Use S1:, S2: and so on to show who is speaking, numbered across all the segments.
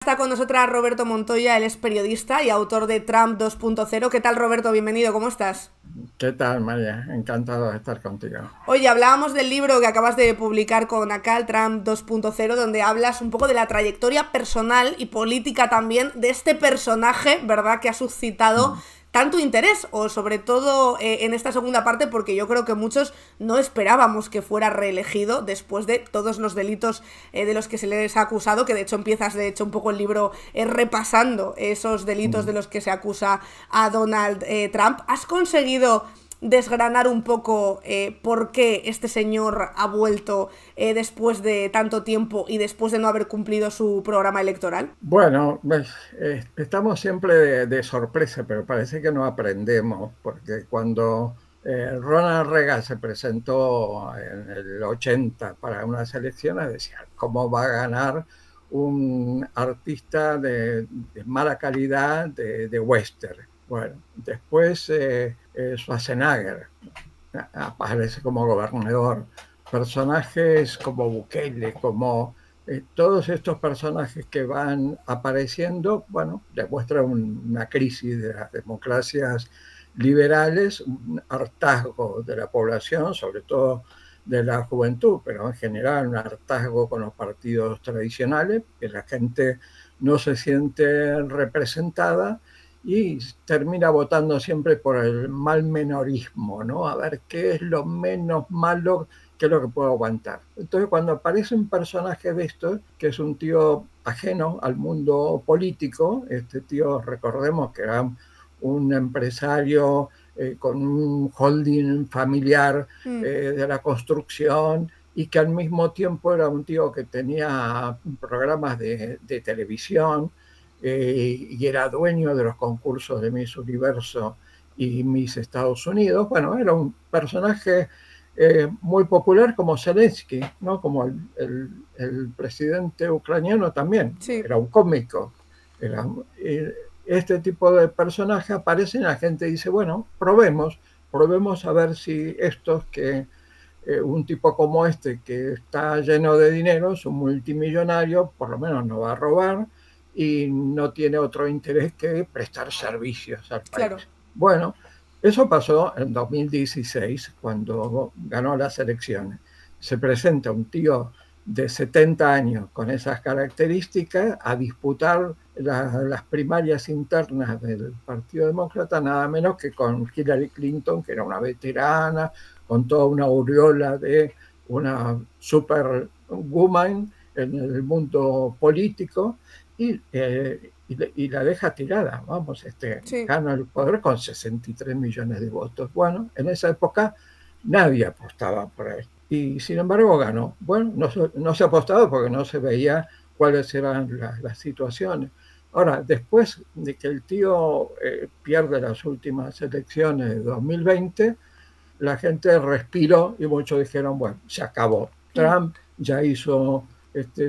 S1: Está con nosotras Roberto Montoya, él es periodista y autor de Trump 2.0. ¿Qué tal, Roberto? Bienvenido, ¿cómo estás?
S2: ¿Qué tal, María? Encantado de estar contigo.
S1: Oye, hablábamos del libro que acabas de publicar con Acal, Trump 2.0, donde hablas un poco de la trayectoria personal y política también de este personaje, ¿verdad?, que ha suscitado
S2: Mm.
S1: tanto interés, o sobre todo en esta segunda parte, porque yo creo que muchos no esperábamos que fuera reelegido después de todos los delitos de los que se les ha acusado, que de hecho empiezas de hecho un poco el libro repasando esos delitos de
S2: Mm.
S1: los que se acusa a Donald Trump. ¿Has conseguido desgranar un poco por qué este señor ha vuelto después de tanto tiempo y después de no haber cumplido su programa electoral?
S2: Bueno, estamos siempre de sorpresa, pero parece que no aprendemos, porque cuando Ronald Reagan se presentó en el 80 para unas elecciones, decían, ¿cómo va a ganar un artista de mala calidad de western? Bueno, después Schwarzenegger aparece como gobernador, personajes como Bukele, como todos estos personajes que van apareciendo, bueno, demuestran una crisis de las democracias liberales, un hartazgo de la población, sobre todo de la juventud, pero en general un hartazgo con los partidos tradicionales, que la gente no se siente representada y termina votando siempre por el mal menorismo, ¿no? A ver qué es lo menos malo, qué es lo que puedo aguantar. Entonces, cuando aparece un personaje de estos, que es un tío ajeno al mundo político, este tío, recordemos que era un empresario con un holding familiar
S1: Mm.
S2: de la construcción y que al mismo tiempo era un tío que tenía programas de televisión, y era dueño de los concursos de Miss Universo y Miss Estados Unidos. Bueno, era un personaje muy popular como Zelensky, ¿no? Como el presidente ucraniano también,
S1: Sí.
S2: era un cómico. Era, eh, este tipo de personajes aparecen y la gente dice, bueno, probemos a ver si estos que un tipo como este que está lleno de dinero, es un multimillonario, por lo menos no va a robar y no tiene otro interés que prestar servicios al
S1: Claro.
S2: país. Bueno, eso pasó en 2016 cuando ganó las elecciones. Se presenta un tío de 70 años con esas características a disputar las primarias internas del Partido Demócrata, nada menos que con Hillary Clinton, que era una veterana, con toda una aureola de una superwoman en el mundo político y la deja tirada, vamos,
S1: Sí.
S2: gana el poder con 63 millones de votos. Bueno, en esa época nadie apostaba por él y sin embargo ganó. Bueno, no se apostaba porque no se veía cuáles eran las situaciones. Ahora, después de que el tío pierde las últimas elecciones de 2020, la gente respiró y muchos dijeron, bueno, se acabó.
S1: Mm.
S2: Trump ya hizo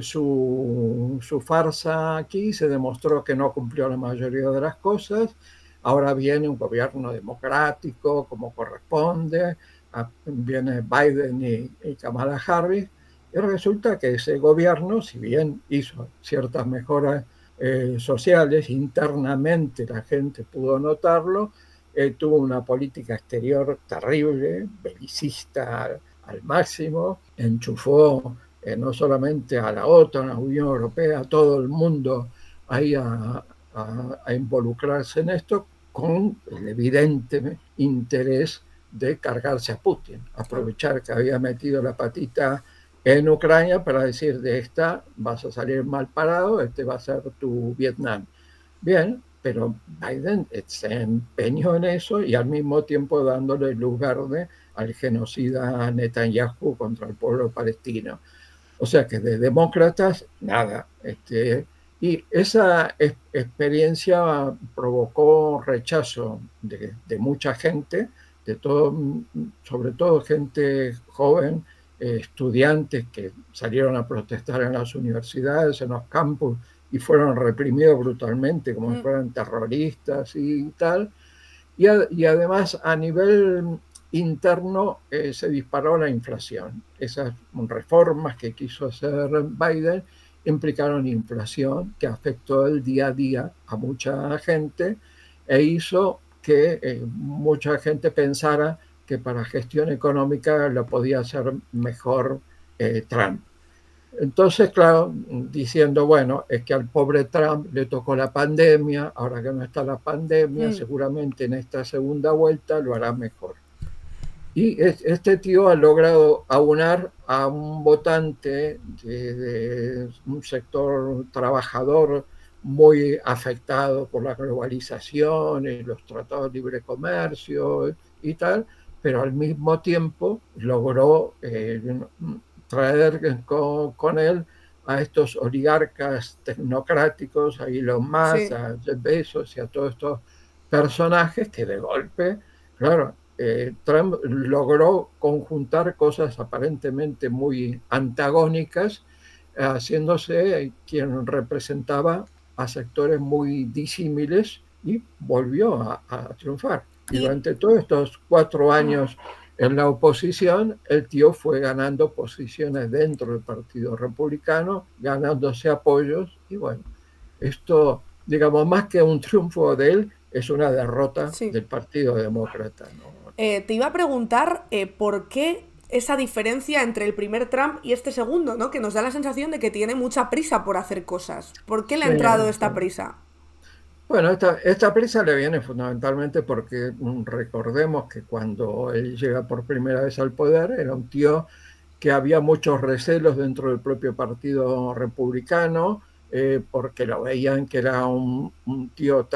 S2: su farsa aquí, se demostró que no cumplió la mayoría de las cosas, ahora viene un gobierno democrático como corresponde, viene Biden y Kamala Harris, y resulta que ese gobierno, si bien hizo ciertas mejoras sociales, internamente la gente pudo notarlo, tuvo una política exterior terrible, belicista al máximo, enchufó no solamente a la OTAN, a la Unión Europea, a todo el mundo ahí a involucrarse en esto con el evidente interés de cargarse a Putin,
S1: Claro.
S2: aprovechar que había metido la patita en Ucrania para decir de esta vas a salir mal parado, este va a ser tu Vietnam. Bien, pero Biden se empeñó en eso y al mismo tiempo dándole luz verde al genocida Netanyahu contra el pueblo palestino. O sea que de demócratas, nada. Y esa experiencia provocó rechazo de mucha gente, de todo, sobre todo gente joven, estudiantes que salieron a protestar en las universidades, en los campus, y fueron reprimidos brutalmente como si
S1: Mm.
S2: fueran terroristas y tal. Y además a nivel interno se disparó la inflación. Esas reformas que quiso hacer Biden implicaron inflación que afectó el día a día a mucha gente e hizo que mucha gente pensara que para gestión económica lo podía hacer mejor Trump. Entonces, claro, diciendo, bueno, es que al pobre Trump le tocó la pandemia, ahora que no está la pandemia, seguramente en esta segunda vuelta lo hará mejor. Y este tío ha logrado aunar a un votante de un sector trabajador muy afectado por la globalización y los tratados de libre comercio y tal, pero al mismo tiempo logró traer con él a estos oligarcas tecnocráticos, a Elon Musk, a Jeff Bezos y a todos estos personajes que de golpe, claro, Trump logró conjuntar cosas aparentemente muy antagónicas, haciéndose quien representaba a sectores muy disímiles y volvió a triunfar. Y durante todos estos 4 años en la oposición, el tío fue ganando posiciones dentro del Partido Republicano, ganándose apoyos, y bueno, esto, digamos, más que un triunfo de él, es una derrota del Partido Demócrata, ¿no?
S1: Te iba a preguntar por qué esa diferencia entre el primer Trump y este segundo, ¿no? Que nos da la sensación de que tiene mucha prisa por hacer cosas. ¿Por qué le ha entrado esta prisa?
S2: Bueno, esta prisa le viene fundamentalmente porque recordemos que cuando él llega por primera vez al poder era un tío que había muchos recelos dentro del propio Partido Republicano, porque lo veían que era un tío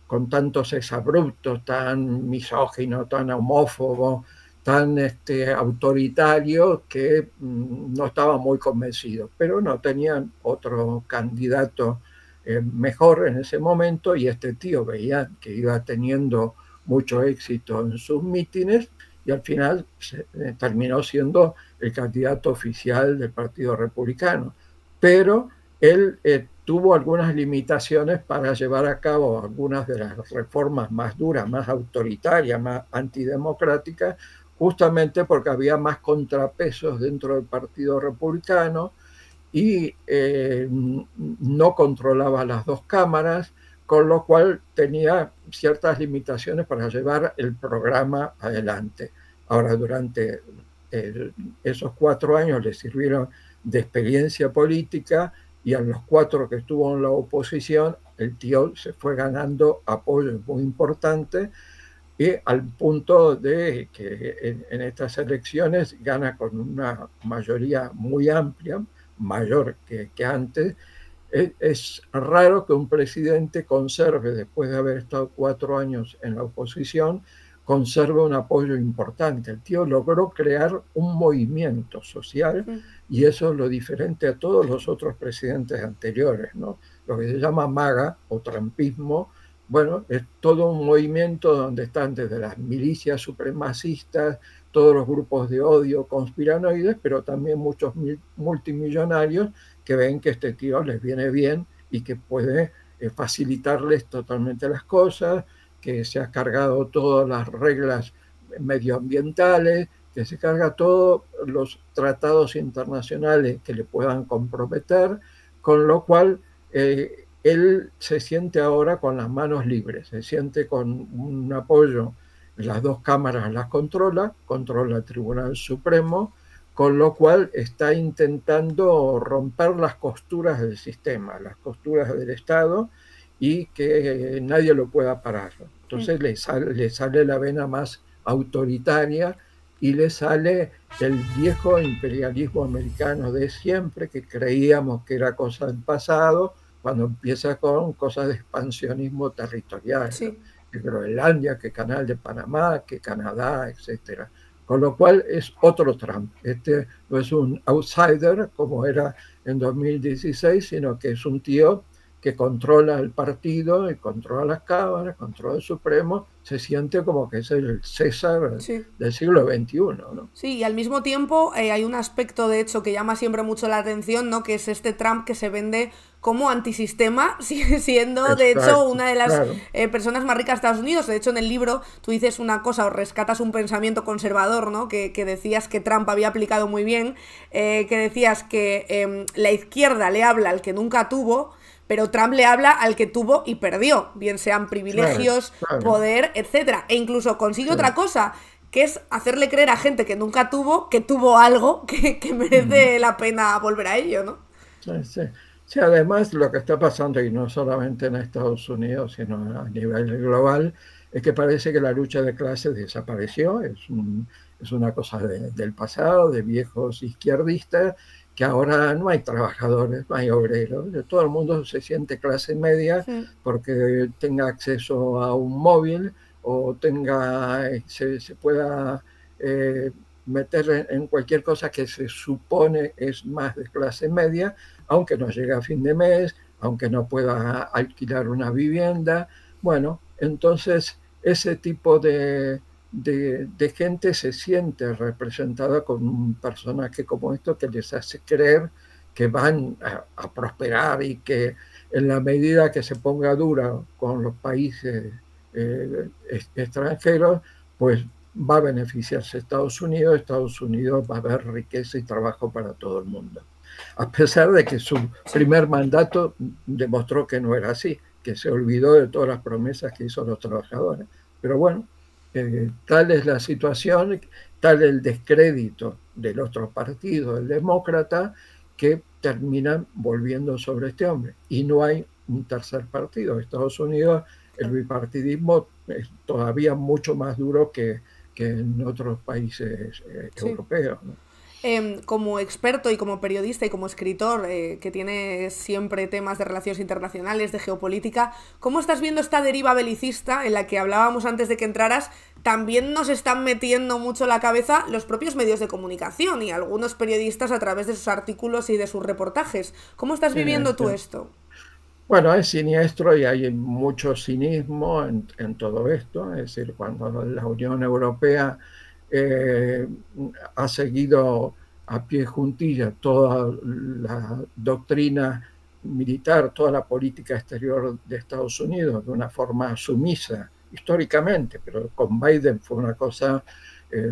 S2: con tantos exabruptos, tan misógino, tan homófobo, tan autoritario, que no estaba muy convencido, pero no tenían otro candidato mejor en ese momento, y este tío veía que iba teniendo mucho éxito en sus mítines y al final terminó siendo el candidato oficial del Partido Republicano. Pero él tuvo algunas limitaciones para llevar a cabo algunas de las reformas más duras, más autoritarias, más antidemocráticas, justamente porque había más contrapesos dentro del Partido Republicano y no controlaba las dos cámaras, con lo cual tenía ciertas limitaciones para llevar el programa adelante. Ahora, durante esos 4 años le sirvieron de experiencia política, y a los 4 que estuvo en la oposición, el tío se fue ganando apoyos muy importantes, y al punto de que en estas elecciones gana con una mayoría muy amplia, mayor que antes. Es raro que un presidente conserve, después de haber estado 4 años en la oposición, conserve un apoyo importante. El tío logró crear un movimiento social, y eso es lo diferente a todos los otros presidentes anteriores, ¿no? Lo que se llama MAGA o trumpismo, bueno, es todo un movimiento donde están desde las milicias supremacistas, todos los grupos de odio conspiranoides, pero también muchos multimillonarios que ven que este tío les viene bien y que puede facilitarles totalmente las cosas, que se ha cargado todas las reglas medioambientales, que se carga todos los tratados internacionales que le puedan comprometer, con lo cual él se siente ahora con las manos libres, se siente con un apoyo. Las dos cámaras las controla el Tribunal Supremo, con lo cual está intentando romper las costuras del sistema, las costuras del Estado, y que nadie lo pueda parar. Entonces le sale la vena más autoritaria, y le sale el viejo imperialismo americano de siempre, que creíamos que era cosa del pasado, cuando empieza con cosas de expansionismo territorial, ¿no? Que Groenlandia, que Canal de Panamá, que Canadá, etcétera. Con lo cual es otro Trump. Este no es un outsider como era en 2016, sino que es un tío que controla el partido y controla las cámaras, controla el Supremo, se siente como que es el César
S1: Sí.
S2: del siglo XXI, ¿no?
S1: Sí, y al mismo tiempo hay un aspecto, de hecho, que llama siempre mucho la atención, ¿no? Que es este Trump que se vende como antisistema, sigue siendo, de hecho,
S2: Exacto,
S1: una de las
S2: claro.
S1: personas más ricas de Estados Unidos. De hecho, en el libro tú dices una cosa o rescatas un pensamiento conservador, ¿no? Que decías que Trump había aplicado muy bien, que decías que la izquierda le habla al que nunca tuvo, pero Trump le habla al que tuvo y perdió, bien sean
S2: Claro,
S1: privilegios,
S2: claro,
S1: poder, etcétera. E incluso consigue
S2: sí.
S1: otra cosa, que es hacerle creer a gente que nunca tuvo, que tuvo algo que
S2: Mm.
S1: merece la pena volver a ello, ¿no?
S2: Sí, sí. Sí, además lo que está pasando, y no solamente en Estados Unidos, sino a nivel global, es que parece que la lucha de clases desapareció, es una cosa del pasado, de viejos izquierdistas, que ahora no hay trabajadores, no hay obreros, todo el mundo se siente clase media
S1: Mm,
S2: porque tenga acceso a un móvil o tenga, se pueda eh, meter en cualquier cosa que se supone es más de clase media, aunque no llegue a fin de mes, aunque no pueda alquilar una vivienda. Bueno, entonces ese tipo de gente se siente representada con un personaje como esto que les hace creer que van a prosperar y que en la medida que se ponga dura con los países extranjeros, pues va a beneficiarse Estados Unidos va a haber riqueza y trabajo para todo el mundo, a pesar de que su
S1: sí.
S2: primer mandato demostró que no era así, que se olvidó de todas las promesas que hizo a los trabajadores. Pero bueno, tal es la situación, tal el descrédito del otro partido, el demócrata, que terminan volviendo sobre este hombre. Y no hay un tercer partido. En Estados Unidos el
S1: Claro.
S2: bipartidismo es todavía mucho más duro que en otros países
S1: Sí.
S2: europeos, ¿no?
S1: Como experto y como periodista y como escritor que tiene siempre temas de relaciones internacionales, de geopolítica, ¿cómo estás viendo esta deriva belicista en la que hablábamos antes de que entraras? También nos están metiendo mucho la cabeza los propios medios de comunicación y algunos periodistas a través de sus artículos y de sus reportajes. ¿Cómo estás
S2: Sí,
S1: viviendo
S2: sí.
S1: tú esto?
S2: Bueno, es siniestro y hay mucho cinismo en todo esto. Es decir, cuando la Unión Europea eh, ha seguido a pie juntilla toda la doctrina militar, toda la política exterior de Estados Unidos de una forma sumisa históricamente, pero con Biden fue una cosa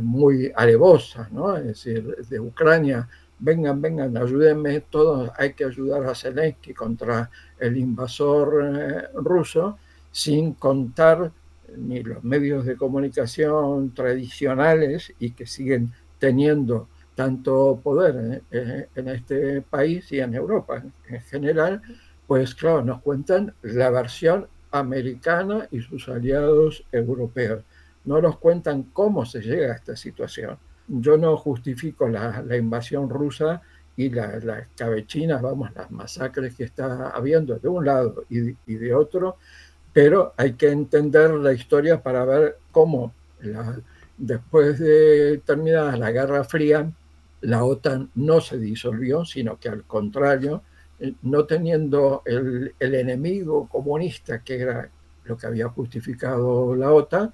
S2: muy alevosa, ¿no? Es decir, de Ucrania, vengan, vengan, ayúdenme, todos hay que ayudar a Zelensky contra el invasor ruso, sin contar ni los medios de comunicación tradicionales y que siguen teniendo tanto poder en este país y en Europa en general, pues claro, nos cuentan la versión americana y sus aliados europeos. No nos cuentan cómo se llega a esta situación. Yo no justifico la invasión rusa y las cabechinas, vamos, las masacres que está habiendo de un lado y de otro, pero hay que entender la historia para ver cómo después de terminada la Guerra Fría, la OTAN no se disolvió, sino que al contrario, no teniendo el enemigo comunista que era lo que había justificado la OTAN,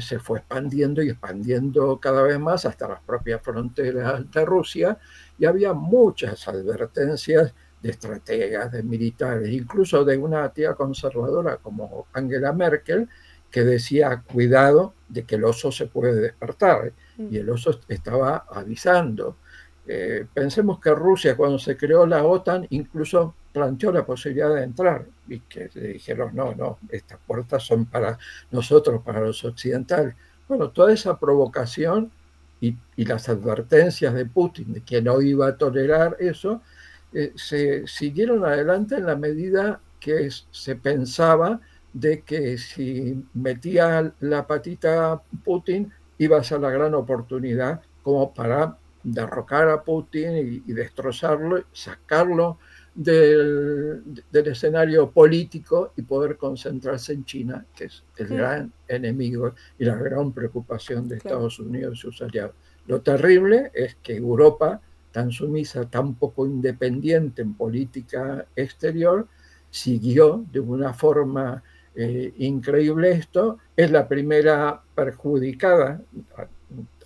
S2: se fue expandiendo y expandiendo cada vez más hasta las propias fronteras de Rusia y había muchas advertencias de estrategas, de militares, incluso de una tía conservadora como Angela Merkel, que decía, cuidado de que el oso se puede despertar,
S1: Mm,
S2: y el oso estaba avisando. Pensemos que Rusia, cuando se creó la OTAN, incluso planteó la posibilidad de entrar, y que le dijeron, no, no, estas puertas son para nosotros, para los occidentales. Bueno, toda esa provocación y las advertencias de Putin de que no iba a tolerar eso, se siguieron adelante en la medida que se pensaba de que si metía la patita Putin iba a ser la gran oportunidad como para derrocar a Putin y destrozarlo, sacarlo del escenario político y poder concentrarse en China, que es el
S1: mm,
S2: gran enemigo y la gran preocupación de
S1: claro.
S2: Estados Unidos y sus aliados. Lo terrible es que Europa, tan sumisa, tan poco independiente en política exterior, siguió de una forma increíble esto, es la primera perjudicada,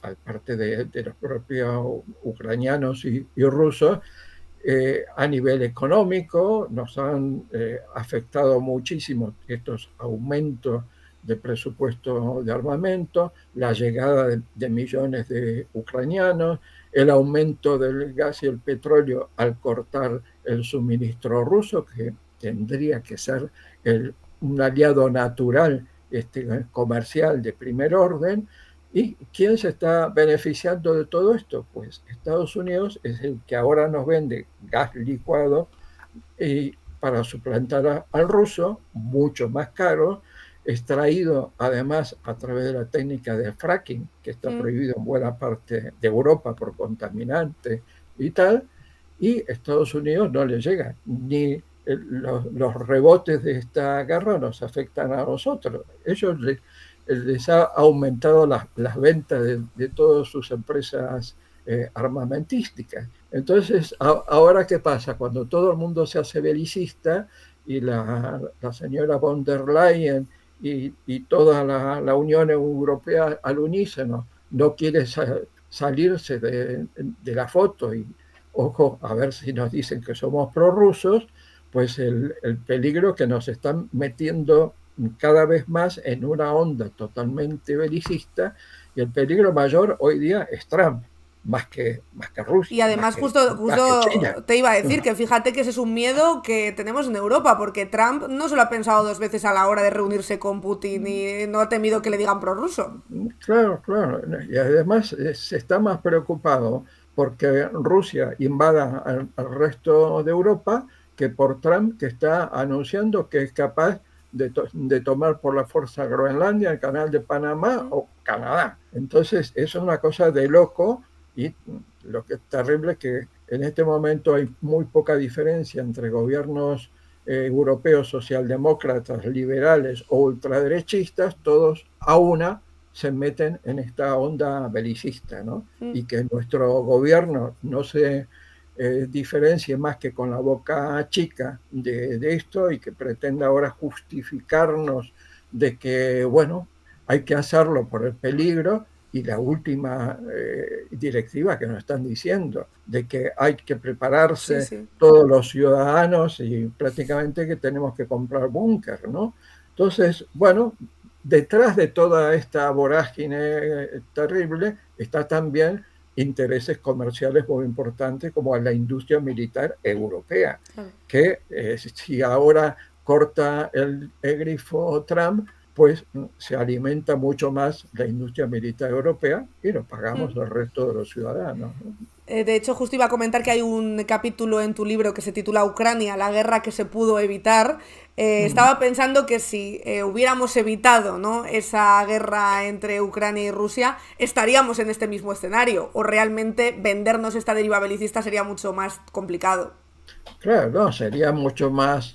S2: aparte de los propios ucranianos y rusos, a nivel económico. Nos han afectado muchísimo estos aumentos de presupuesto de armamento, la llegada de millones de ucranianos, el aumento del gas y el petróleo al cortar el suministro ruso, que tendría que ser un aliado natural comercial de primer orden. ¿Y quién se está beneficiando de todo esto? Pues Estados Unidos es el que ahora nos vende gas licuado y para suplantar al ruso, mucho más caro, extraído además a través de la técnica de fracking, que está prohibido en buena parte de Europa por contaminantes y tal, y Estados Unidos no le llega, ni los rebotes de esta guerra nos afectan a nosotros. Ellos les ha aumentado las ventas de todas sus empresas armamentísticas. Entonces, ahora ¿qué pasa? Cuando todo el mundo se hace belicista y la señora von der Leyen y toda la Unión Europea al unísono no quiere salirse de la foto y, ojo, a ver si nos dicen que somos prorrusos, pues el peligro que nos están metiendo cada vez más en una onda totalmente belicista, y el peligro mayor hoy día es Trump, más que Rusia.
S1: Y además justo te iba a decir que fíjate que ese es un miedo que tenemos en Europa, porque Trump no se lo ha pensado dos veces a la hora de reunirse con Putin y no ha temido que le digan prorruso.
S2: Claro, claro. Y además se está más preocupado porque Rusia invada al resto de Europa que por Trump, que está anunciando que es capaz de tomar por la fuerza Groenlandia, el canal de Panamá o Canadá. Entonces, eso es una cosa de loco, y lo que es terrible es que en este momento hay muy poca diferencia entre gobiernos europeos socialdemócratas, liberales o ultraderechistas, todos a una se meten en esta onda belicista, ¿no? Y que nuestro gobierno no se diferencie más que con la boca chica de esto, y que pretenda ahora justificarnos de que, bueno, hay que hacerlo por el peligro, y la última directiva que nos están diciendo, de que hay que prepararse todos los ciudadanos y prácticamente que tenemos que comprar búnker, ¿no? Entonces, bueno, detrás de toda esta vorágine terrible está también intereses comerciales muy importantes como la industria militar europea, que si ahora corta el grifo Trump, pues se alimenta mucho más la industria militar europea y lo pagamos el resto de los ciudadanos, ¿no?
S1: De hecho, justo iba a comentar que hay un capítulo en tu libro que se titula Ucrania, la guerra que se pudo evitar. Estaba pensando que si hubiéramos evitado, ¿no?, esa guerra entre Ucrania y Rusia, estaríamos en este mismo escenario, o realmente vendernos esta deriva belicista sería mucho más complicado.
S2: Claro, no, sería mucho más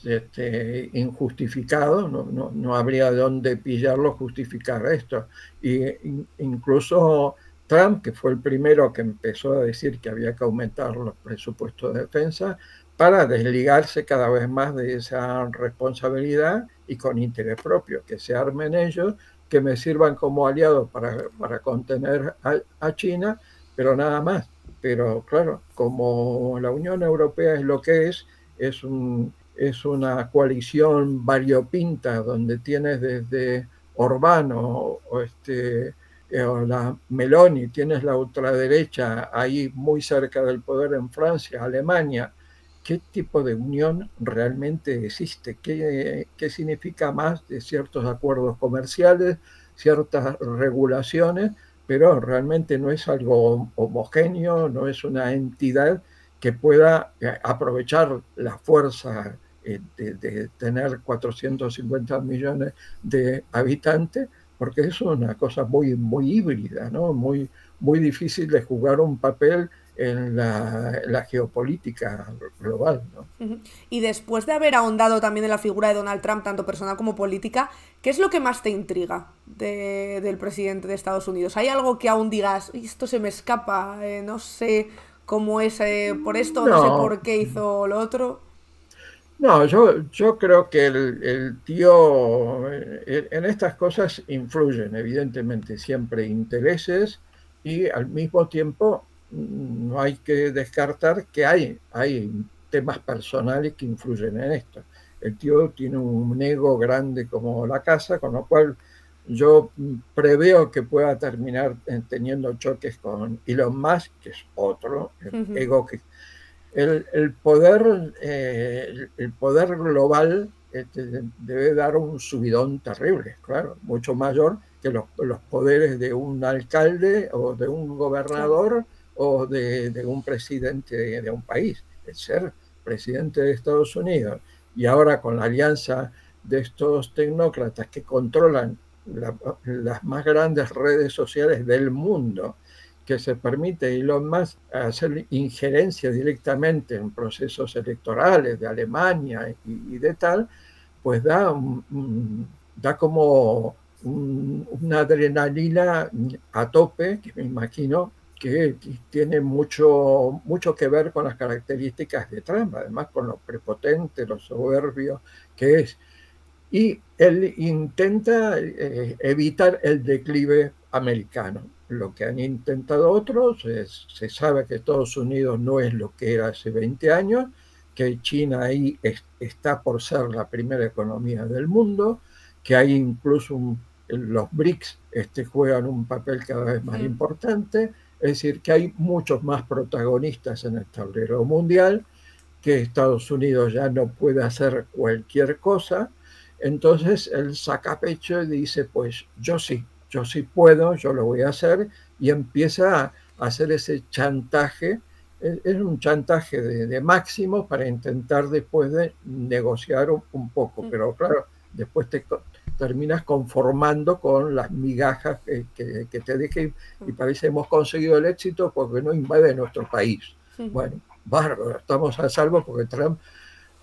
S2: injustificado, no habría de dónde pillarlo, justificar esto. Y incluso Trump, que fue el primero que empezó a decir que había que aumentar los presupuestos de defensa para desligarse cada vez más de esa responsabilidad y con interés propio, que se armen ellos, que me sirvan como aliados para contener a China, pero nada más. Pero claro, como la Unión Europea es lo que es una coalición variopinta donde tienes desde Orbán o la Meloni, tienes la ultraderecha ahí muy cerca del poder en Francia, Alemania. ¿Qué tipo de unión realmente existe? ¿Qué significa más de ciertos acuerdos comerciales, ciertas regulaciones? Pero realmente no es algo homogéneo, no es una entidad que pueda aprovechar la fuerza de tener 450 millones de habitantes, porque eso es una cosa muy, muy híbrida, ¿no? Muy, muy difícil de jugar un papel en la geopolítica global, ¿no?
S1: Y después de haber ahondado también en la figura de Donald Trump, tanto personal como política, ¿qué es lo que más te intriga del presidente de Estados Unidos? ¿Hay algo que aún digas, esto se me escapa, no sé cómo es por esto, no sé por qué hizo lo otro?
S2: No, yo creo que el tío en estas cosas influyen, evidentemente, siempre intereses y al mismo tiempo no hay que descartar que hay temas personales que influyen en esto. El tío tiene un ego grande como la casa, con lo cual yo preveo que pueda terminar teniendo choques con Elon Musk, que es otro, el ego que el poder global debe dar un subidón terrible, claro, mucho mayor que los poderes de un alcalde o de un
S1: Claro.
S2: gobernador o de un presidente de un país. El ser presidente de Estados Unidos y ahora con la alianza de estos tecnócratas que controlan las más grandes redes sociales del mundo, que se permite Elon Musk hacer injerencia directamente en procesos electorales de Alemania y de tal, pues da como una adrenalina a tope, que me imagino que tiene mucho que ver con las características de Trump, además con lo prepotente, lo soberbio que es. Y él intenta evitar el declive americano. Lo que han intentado otros se sabe que Estados Unidos no es lo que era hace 20 años, que China ahí está por ser la primera economía del mundo, que hay incluso los BRICS juegan un papel cada vez más importante, es decir, que hay muchos más protagonistas en el tablero mundial, que Estados Unidos ya no puede hacer cualquier cosa. Entonces él saca pecho y dice, pues yo sí puedo, yo lo voy a hacer, y empieza a hacer ese chantaje. Es un chantaje de máximo para intentar después de negociar un poco, pero claro, después terminas conformando con las migajas que te deje y parece hemos conseguido el éxito porque no invade nuestro país. Bueno, bárbaro, estamos a salvo porque Trump.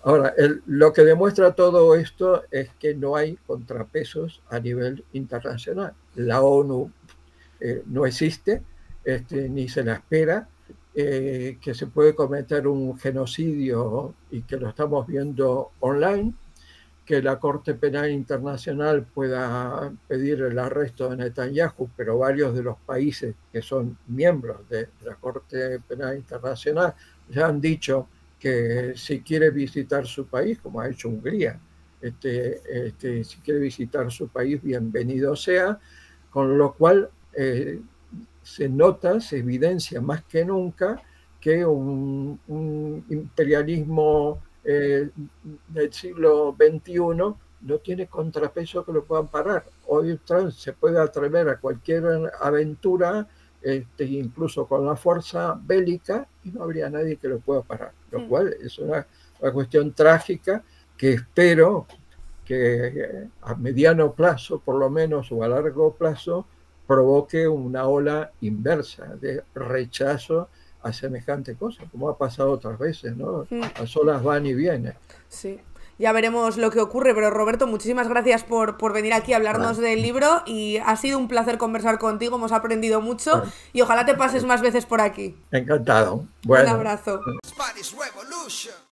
S2: Ahora, lo que demuestra todo esto es que no hay contrapesos a nivel internacional. La ONU no existe, ni se la espera, que se puede cometer un genocidio y que lo estamos viendo online, que la Corte Penal Internacional pueda pedir el arresto de Netanyahu, pero varios de los países que son miembros de la Corte Penal Internacional ya han dicho que si quiere visitar su país, como ha hecho Hungría, si quiere visitar su país, bienvenido sea, con lo cual se nota, se evidencia más que nunca que un imperialismo del siglo XXI no tiene contrapeso que lo puedan parar. Hoy Trump se puede atrever a cualquier aventura, incluso con la fuerza bélica, y no habría nadie que lo pueda parar. Lo cual es una cuestión trágica que espero que a mediano plazo, por lo menos, o a largo plazo, provoque una ola inversa de rechazo a semejante cosa, como ha pasado otras veces, ¿no? Las olas van y vienen.
S1: Sí. Ya veremos lo que ocurre, pero Roberto, muchísimas gracias por venir aquí a hablarnos
S2: Bueno,
S1: del libro y ha sido un placer conversar contigo, hemos aprendido mucho
S2: bueno,
S1: y ojalá te pases más veces por aquí.
S2: encantado.
S1: Un
S2: Bueno.
S1: abrazo.